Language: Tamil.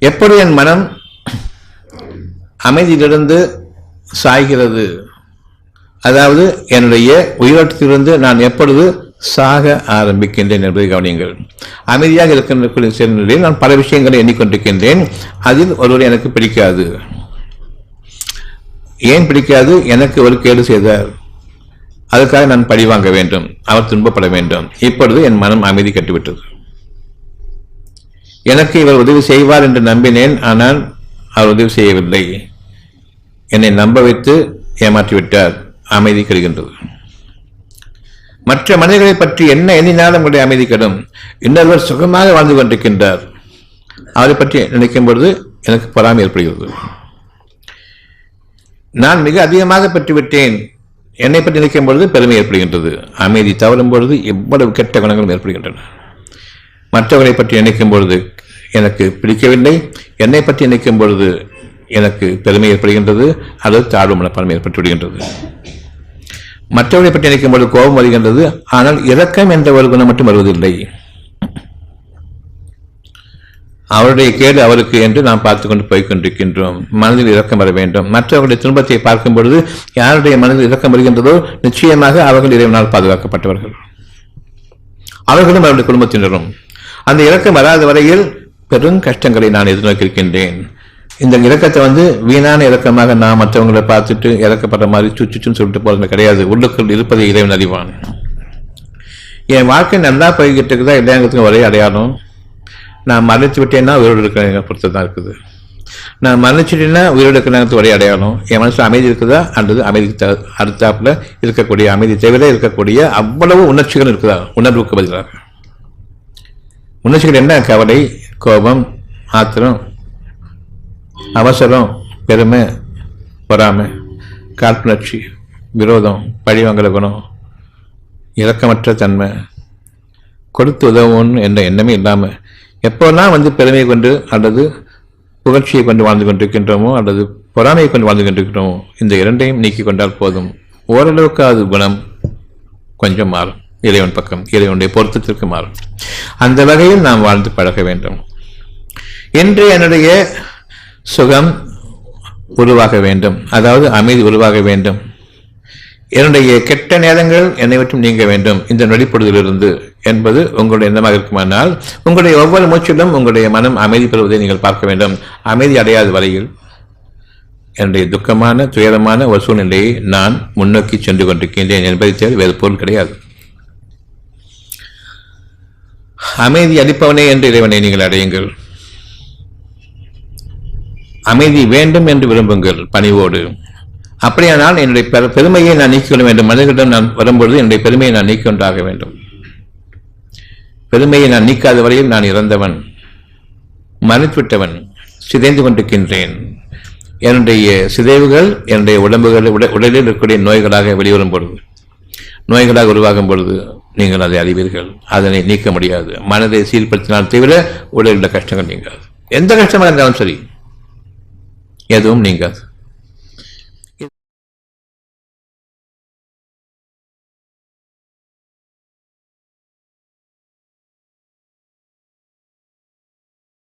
எப்படி என் மனம் அமைதியிலிருந்து சாய்கிறது, அதாவது என்னுடைய உயிரோட்டத்திலிருந்து நான் எப்பொழுது சாக ஆரம்பிக்கின்றேன் என்பதை கவனியுங்கள். அமைதியாக இருக்கின்ற நிலையில் நான் பல விஷயங்களை எண்ணிக்கொண்டிருக்கின்றேன். அதில் ஒருவர் எனக்கு பிடிக்காது. ஏன் பிடிக்காது? எனக்கு ஒரு கேடு செய்தார், அதுக்காக நான் பழி வாங்க வேண்டும், அவர் துன்பப்பட வேண்டும். இப்பொழுது என் மனம் அமைதி கட்டுவிட்டது. எனக்கு இவர் உதவி செய்வார் என்று நம்பினேன், ஆனால் அவர் உதவி செய்யவில்லை, என்னை நம்ப வைத்து ஏமாற்றிவிட்டார். அமைதி கெடுகின்றது. மற்ற மனிதர்களை பற்றி என்ன எண்ணினாலும் உங்களுடைய அமைதி கெடும். இன்னொருவர் சுகமாக வாழ்ந்து கொண்டிருக்கின்றார், அவரை பற்றி நினைக்கும் பொழுது எனக்கு பொறாமை ஏற்படுகிறது. நான் மிக அதிகமாக பெற்றுவிட்டேன், என்னை பற்றி நினைக்கும் பொழுது பெருமை ஏற்படுகின்றது. அமைதி தவறும் பொழுது எவ்வளவு கெட்ட குணங்களும் ஏற்படுகின்றன. மற்றவர்களை பற்றி நினைக்கும் பொழுது எனக்கு பிடிக்கவில்லை, என்னை பற்றி நினைக்கும் பொழுது எனக்கு பெருமை ஏற்படுகின்றது, அல்லது தாழ்வு மனப்பான்மை ஏற்பட்டு விடுகின்றது. மற்றவர்களை பற்றி நினைக்கும் பொழுது கோபம் வருகின்றது, ஆனால் இரக்கம் என்ற ஒரு குணம் மட்டும் வருவதில்லை. அவருடைய கேடு அவருக்கு என்று நாம் பார்த்துக் கொண்டு போய்கொண்டிருக்கின்றோம். மனதில் இரக்கம் வர வேண்டும். மற்றவர்களுடைய துன்பத்தை பார்க்கும் பொழுது யாருடைய மனதில் இரக்கம் வருகின்றதோ நிச்சயமாக அவர்கள் இறைவனால் பாதுகாக்கப்பட்டவர்கள், அவர்களும் அவருடைய குடும்பத்தினரும். அந்த இரக்கம் வராத வரையில் பெரும் கஷ்டங்களை நான் எதிர்நோக்கியிருக்கின்றேன். இந்த இரக்கத்தை வீணான இரக்கமாக நான் மற்றவங்களை பார்த்துட்டு இறக்கப்படுற மாதிரி சுச்சுன்னு சொல்லிட்டு போறது கிடையாது. உள்ளுக்குள் இருப்பதை இறைவன் அறிவான். என் வாழ்க்கை நல்லா போய்கிட்டு இருக்குதா இல்லையாங்கிறதுக்கு ஒரே அடையாளம், நான் மரணித்து விட்டேன்னா உயிரோடு இருக்கிற பொறுத்து தான் இருக்குது. நான் மரணிச்சுட்டேன்னா உயிரோடு இருக்கிற ஒரே அடையாளம், என் மனசில் அமைதி இருக்குதா அல்லது அமைதிக்கு அடுத்தாப்புல இருக்கக்கூடிய அமைதி தவிர இருக்கக்கூடிய அவ்வளவு உணர்ச்சிகள் இருக்குதா? உணர்வுக்கு பதிலாக உணர்ச்சிகள் என்ன? கவலை, கோபம், ஆத்திரம், அவசரம், பெருமை, பொறாமை, காழ்ப்புணர்ச்சி, விரோதம், பழிவாங்கல குணம், இரக்கமற்ற தன்மை, கொடுத்து உதவும் என்ற எண்ணமே இல்லாமல் எப்போல்லாம் பெருமையை கொண்டு அல்லது புகழ்ச்சியை கொண்டு வாழ்ந்து கொண்டிருக்கின்றோமோ அல்லது பொறாமையை கொண்டு வாழ்ந்து கொண்டிருக்கின்றோமோ, இந்த இரண்டையும் நீக்கி கொண்டால் போதும். ஓரளவுக்கு அது குணம் கொஞ்சம் மாறும். இறைவன் பக்கம் இறைவனுடைய பொருத்தத்திற்கு மாறும். அந்த வகையில் நாம் வாழ்ந்து பழக வேண்டும். இன்று என்னுடைய சுகம் உருவாக வேண்டும், அதாவது அமைதி உருவாக வேண்டும். என்னுடைய கெட்ட நேரங்கள் என்னை விட்டும் நீங்க வேண்டும் இந்த நொடிப்பொழுதிலிருந்து என்பது உங்களுடைய எண்ணமாக இருக்குமானால் உங்களுடைய ஒவ்வொரு மூச்சிலும் உங்களுடைய மனம் அமைதி பெறுவதை நீங்கள் பார்க்க வேண்டும். அமைதி அடையாத வரையில் என்னுடைய துக்கமான துயரமான ஒரு சூழ்நிலையை நான் முன்னோக்கி சென்று கொண்டிருக்கின்றேன் என்பதை தேவை வேறு பொருள் கிடையாது. அமைதி அளிப்பவனே என்று இறைவனை நீங்கள் அடையுங்கள். அமைதி வேண்டும் என்று விரும்புங்கள் பணிவோடு. அப்படியானால் என்னுடைய பெருமையை நான் நீக்கிக்கொள்ள வேண்டும். மனிதர்களிடம் நான் வரும்பொழுது என்னுடைய பெருமையை நான் நீக்கிக்கொண்டாக வேண்டும். பெருமையை நான் நீக்காத வரையில் நான் இறந்தவன், மறைத்துவிட்டவன், சிதைந்து கொண்டிருக்கின்றேன். என்னுடைய சிதைவுகள் என்னுடைய உடலில் இருக்கக்கூடிய நோய்களாக வெளிவரும் பொழுது, நோய்களாக உருவாகும் பொழுது நீங்கள் அதை அறிவீர்கள். அதனை நீக்க முடியாது. மனதை சீர்படுத்தினால் தவிர உடலில் உள்ள கஷ்டங்கள் நீங்காது. எந்த கஷ்டமாக இருந்தாலும் சரி, எதுவும் நீங்காது.